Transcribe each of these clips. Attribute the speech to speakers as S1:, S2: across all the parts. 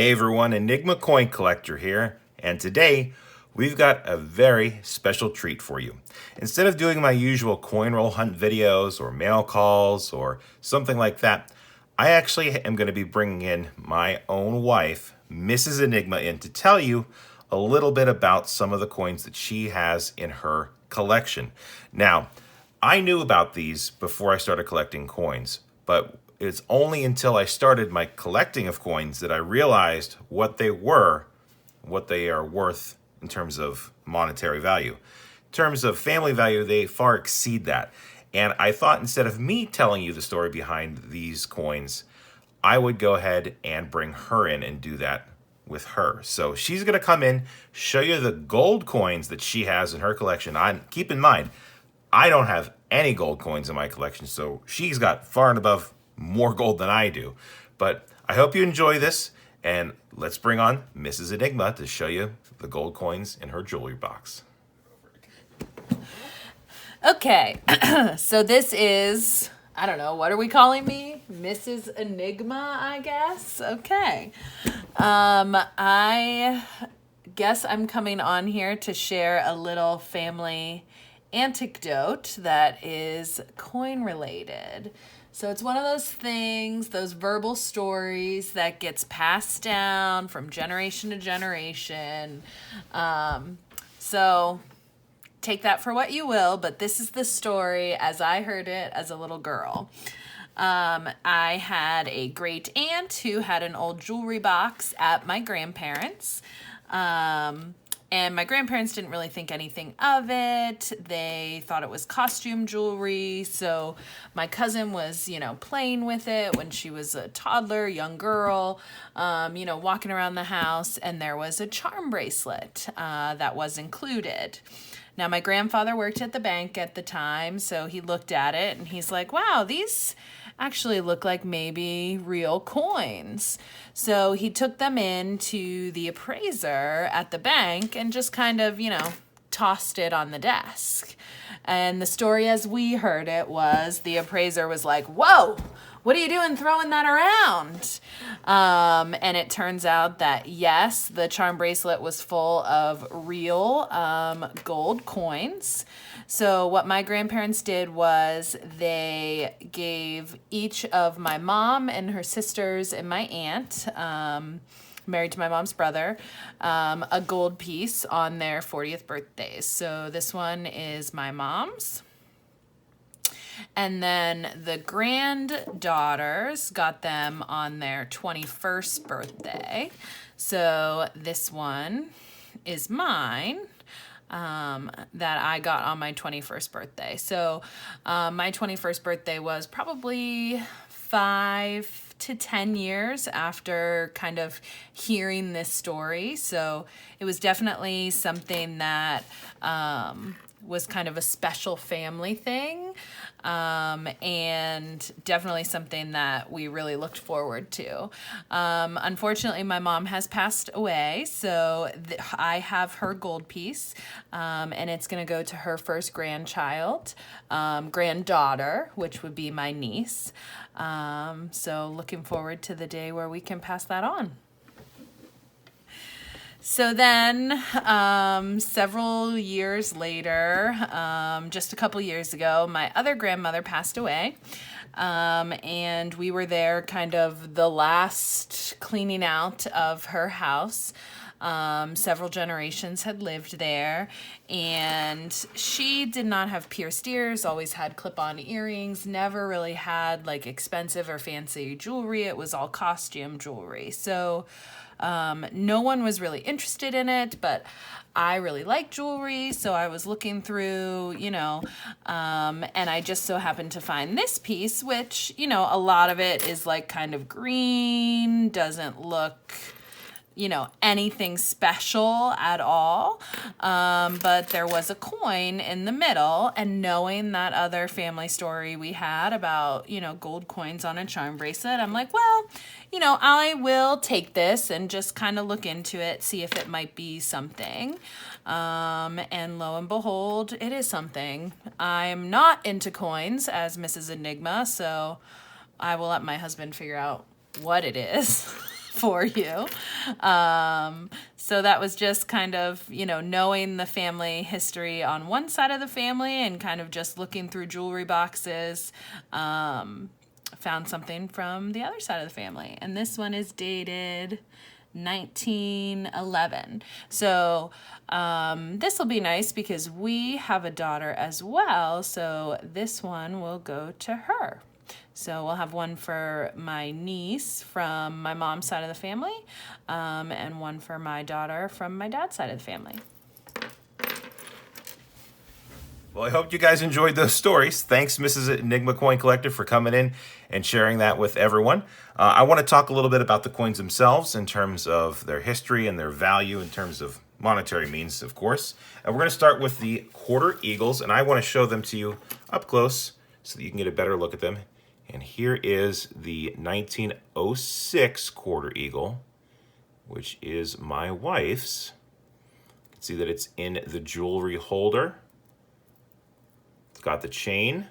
S1: Hey everyone, Enigma Coin Collector here, and today we've got a very special treat for you. Instead of doing my usual coin roll hunt videos or mail calls or something like that, I actually am going to be bringing in my own wife, Mrs. Enigma, in to tell you a little bit about some of the coins that she has in her collection. Now, I knew about these before I started collecting coins, but it's only until I started my collecting of coins that I realized what they were, what they are worth in terms of monetary value. In terms of family value, they far exceed that. And I thought instead of me telling you the story behind these coins, I would go ahead and bring her in and do that with her. So she's going to come in, show you the gold coins that she has in her collection. Keep in mind, I don't have any gold coins in my collection, so she's got far and above more gold than I do. But I hope you enjoy this, and let's bring on Mrs. Enigma to show you the gold coins in her jewelry box.
S2: Okay, so this is, I don't know, what are we calling me? Mrs. Enigma, I guess? Okay. I guess I'm coming on here to share a little family anecdote that is coin related. So it's one of those things, those verbal stories that gets passed down from generation to generation. So take that for what you will, but this is the story as I heard it as a little girl. I had a great aunt who had an old jewelry box at my grandparents'. And my grandparents didn't really think anything of it. They thought it was costume jewelry. So my cousin was, playing with it when she was a toddler, young girl, walking around the house. And there was a charm bracelet that was included. Now, my grandfather worked at the bank at the time, so he looked at it and he's like, wow, these actually look like maybe real coins. So he took them in to the appraiser at the bank and just kind of, tossed it on the desk. And the story as we heard it was the appraiser was like, whoa, what are you doing throwing that around? And it turns out that, yes, the charm bracelet was full of real gold coins. So what my grandparents did was they gave each of my mom and her sisters and my aunt, married to my mom's brother, a gold piece on their 40th birthdays. So this one is my mom's. And then the granddaughters got them on their 21st birthday. So this one is mine, that I got on my 21st birthday. So my 21st birthday was probably 5 to 10 years after kind of hearing this story. So it was definitely something that was kind of a special family thing, and definitely something that we really looked forward to. Unfortunately, my mom has passed away, so I have her gold piece, and it's going to go to her first granddaughter, which would be my niece. So looking forward to the day where we can pass that on. So then, several years later, just a couple years ago, my other grandmother passed away, and we were there kind of the last cleaning out of her house. Several generations had lived there, and she did not have pierced ears, always had clip-on earrings, never really had like expensive or fancy jewelry. It was all costume jewelry. So no one was really interested in it, but I really like jewelry, so I was looking through, and I just so happened to find this piece, which, a lot of it is like kind of green, doesn't look anything special at all. But there was a coin in the middle, and knowing that other family story we had about, gold coins on a charm bracelet, I'm like, well, I will take this and just kind of look into it, see if it might be something. And lo and behold, it is something. I'm not into coins as Mrs. Enigma, so I will let my husband figure out what it is. for you. So that was just kind of, knowing the family history on one side of the family and kind of just looking through jewelry boxes. Found something from the other side of the family. And this one is dated 1911. So this will be nice because we have a daughter as well. So this one will go to her. So we'll have one for my niece from my mom's side of the family, and one for my daughter from my dad's side of the family.
S1: Well, I hope you guys enjoyed those stories. Thanks, Mrs. Enigma Coin Collector, for coming in and sharing that with everyone. I want to talk a little bit about the coins themselves in terms of their history and their value in terms of monetary means, of course. And we're going to start with the quarter eagles, and I want to show them to you up close so that you can get a better look at them. And here is the 1906 quarter eagle, which is my wife's. You can see that it's in the jewelry holder. It's got the chain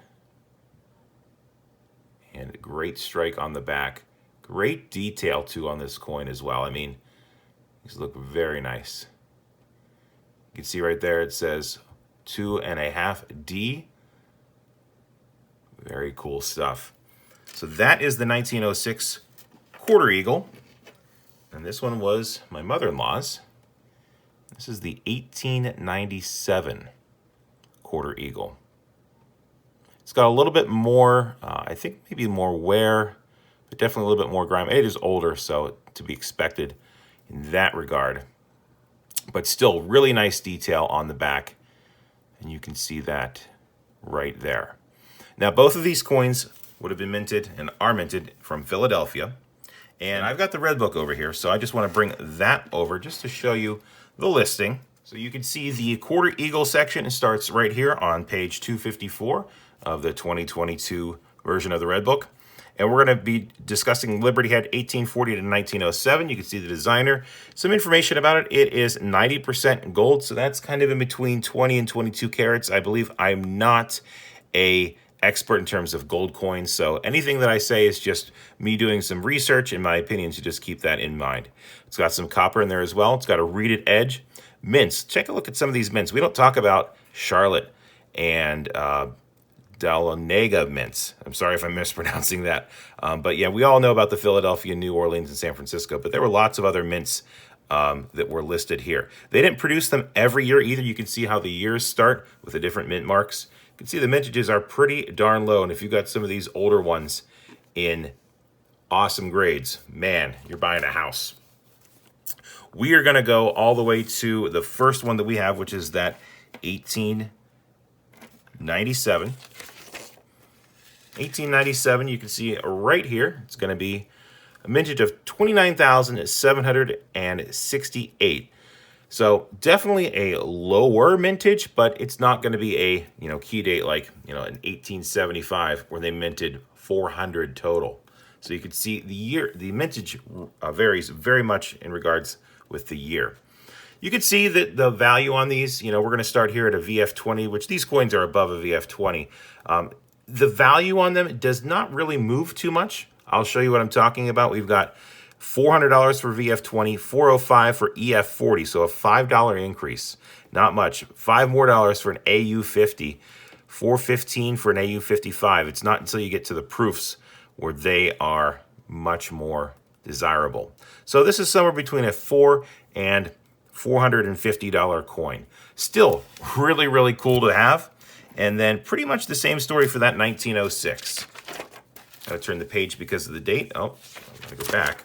S1: and a great strike on the back. Great detail too on this coin as well. I mean, these look very nice. You can see right there it says 2.5D. Very cool stuff. So that is the 1906 quarter eagle. And this one was my mother-in-law's. This is the 1897 quarter eagle. It's got a little bit more, I think maybe more wear, but definitely a little bit more grime. It is older, so to be expected in that regard. But still, really nice detail on the back. And you can see that right there. Now, both of these coins would have been minted and are minted from Philadelphia. And I've got the red book over here, so I just want to bring that over just to show you the listing. So you can see the quarter eagle section starts right here on page 254 of the 2022 version of the red book. And we're going to be discussing Liberty Head 1840 to 1907. You can see the designer. Some information about it. It is 90% gold, so that's kind of in between 20 and 22 carats. I believe I'm not a expert in terms of gold coins, so anything that I say is just me doing some research. In my opinion, so just keep that in mind. It's got some copper in there as well. It's got a reeded edge. Mints. Check a look at some of these mints. We don't talk about Charlotte and Dahlonega mints. I'm sorry if I'm mispronouncing that. But yeah, we all know about the Philadelphia, New Orleans, and San Francisco, but there were lots of other mints that were listed here. They didn't produce them every year either. You can see how the years start with the different mint marks. You can see the mintages are pretty darn low, and if you've got some of these older ones in awesome grades, man, you're buying a house. We are going to go all the way to the first one that we have, which is that 1897. 1897, you can see right here, it's going to be a mintage of 29,768. So definitely a lower mintage, but it's not going to be a key date like in 1875 where they minted 400 total. So you can see the mintage varies very much in regards with the year. You can see that the value on these, we're going to start here at a VF20, which these coins are above a VF20. The value on them does not really move too much. I'll show you what I'm talking about. We've got $400 for VF20, $405 for EF40, so a $5 increase. Not much. $5 more for an AU50, $415 for an AU55. It's not until you get to the proofs where they are much more desirable. So this is somewhere between a $4 and $450 coin. Still really, really cool to have. And then pretty much the same story for that 1906. Gotta turn the page because of the date. Oh, I'm gonna go back.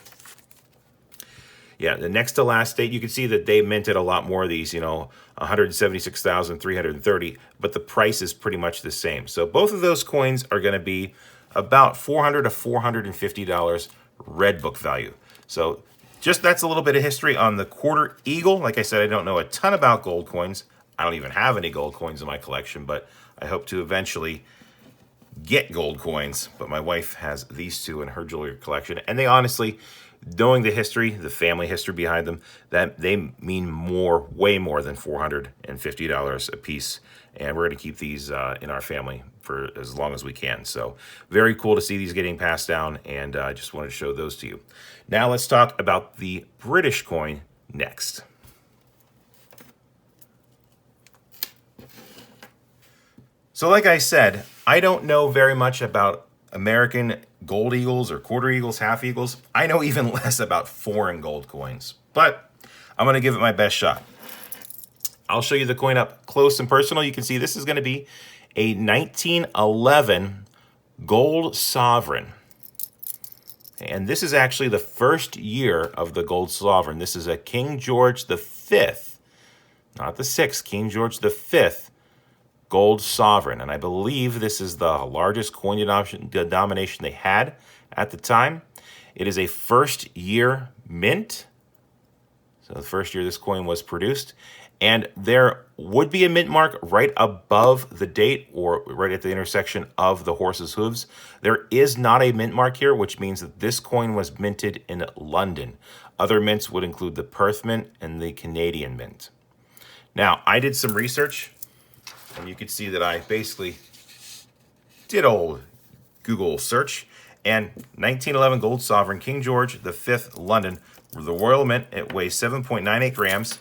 S1: Yeah, the next to last date, you can see that they minted a lot more of these, 176,330, but the price is pretty much the same. So both of those coins are gonna be about $400 to $450 red book value. So just that's a little bit of history on the quarter eagle. Like I said, I don't know a ton about gold coins. I don't even have any gold coins in my collection, but I hope to eventually get gold coins. But my wife has these two in her jewelry collection, and they honestly, knowing the history, the family history behind them, that they mean more, way more than $450 a piece. And we're going to keep these in our family for as long as we can. So very cool to see these getting passed down, and I just wanted to show those to you. Now let's talk about the British coin next. So like I said, I don't know very much about American gold eagles or quarter eagles, half eagles. I know even less about foreign gold coins, but I'm going to give it my best shot. I'll show you the coin up close and personal. You can see this is going to be a 1911 gold sovereign. And this is actually the first year of the gold sovereign. This is a King George V, not the 6th, King George V gold sovereign. And I believe this is the largest coin denomination they had at the time. It is a first year mint. So the first year this coin was produced. And there would be a mint mark right above the date or right at the intersection of the horse's hooves. There is not a mint mark here, which means that this coin was minted in London. Other mints would include the Perth Mint and the Canadian Mint. Now, I did some research, and you can see that I basically did old Google search. And 1911 gold sovereign, King George V, London, the Royal Mint. It weighs 7.98 grams.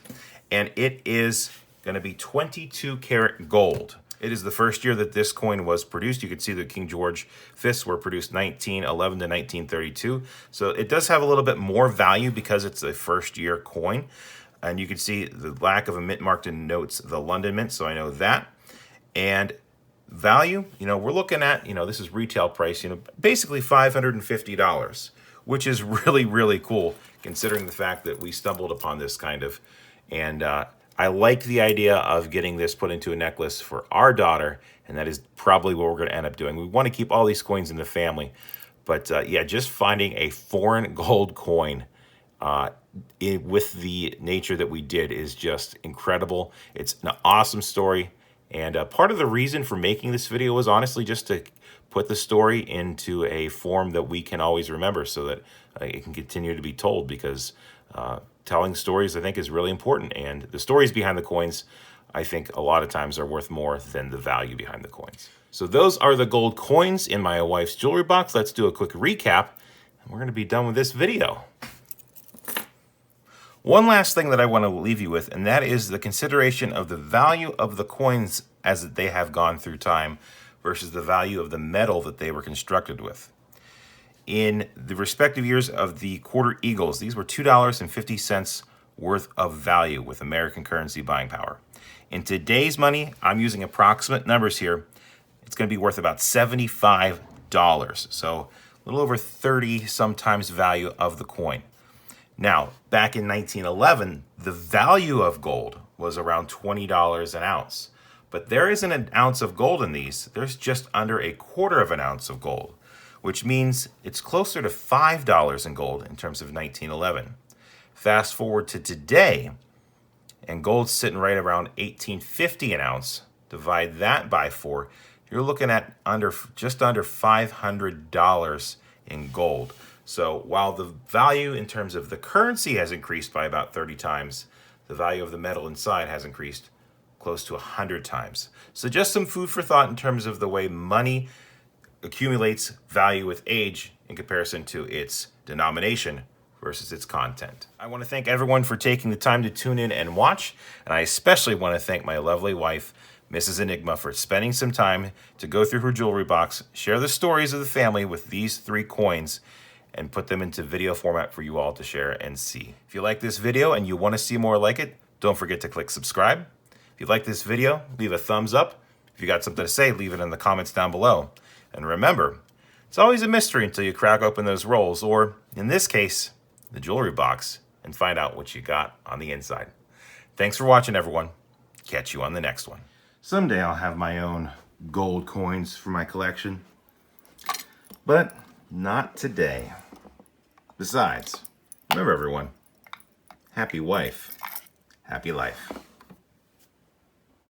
S1: And it is going to be 22 karat gold. It is the first year that this coin was produced. You can see that King George V's were produced 1911 to 1932. So it does have a little bit more value because it's a first year coin. And you can see the lack of a mint mark denotes the London Mint, so I know that. And value, we're looking at, this is retail price, basically $550, which is really, really cool considering the fact that we stumbled upon this kind of. And I like the idea of getting this put into a necklace for our daughter, and that is probably what we're going to end up doing. We want to keep all these coins in the family. But yeah, just finding a foreign gold coin with the nature that we did is just incredible. It's an awesome story. And part of the reason for making this video was honestly just to put the story into a form that we can always remember so that it can continue to be told, because telling stories, I think, is really important. And the stories behind the coins, I think, a lot of times are worth more than the value behind the coins. So those are the gold coins in my wife's jewelry box. Let's do a quick recap, and we're going to be done with this video. One last thing that I want to leave you with, and that is the consideration of the value of the coins as they have gone through time versus the value of the metal that they were constructed with. In the respective years of the quarter eagles, these were $2.50 worth of value with American currency buying power. In today's money, I'm using approximate numbers here, it's going to be worth about $75. So a little over 30 sometimes value of the coin. Now, back in 1911, the value of gold was around $20 an ounce. But there isn't an ounce of gold in these. There's just under a quarter of an ounce of gold, which means it's closer to $5 in gold in terms of 1911. Fast forward to today, and gold's sitting right around $18.50 an ounce. Divide that by 4, you're looking at just under $500 in gold. So while the value in terms of the currency has increased by about 30 times, the value of the metal inside has increased close to 100 times. So just some food for thought in terms of the way money accumulates value with age in comparison to its denomination versus its content. I want to thank everyone for taking the time to tune in and watch, and I especially want to thank my lovely wife, Mrs. Enigma, for spending some time to go through her jewelry box, share the stories of the family with these 3 coins, and put them into video format for you all to share and see. If you like this video and you want to see more like it, don't forget to click subscribe. If you like this video, leave a thumbs up. If you got something to say, leave it in the comments down below. And remember, it's always a mystery until you crack open those rolls, or in this case, the jewelry box, and find out what you got on the inside. Thanks for watching, everyone. Catch you on the next one. Someday I'll have my own gold coins for my collection, but not today. Besides, remember everyone, happy wife, happy life.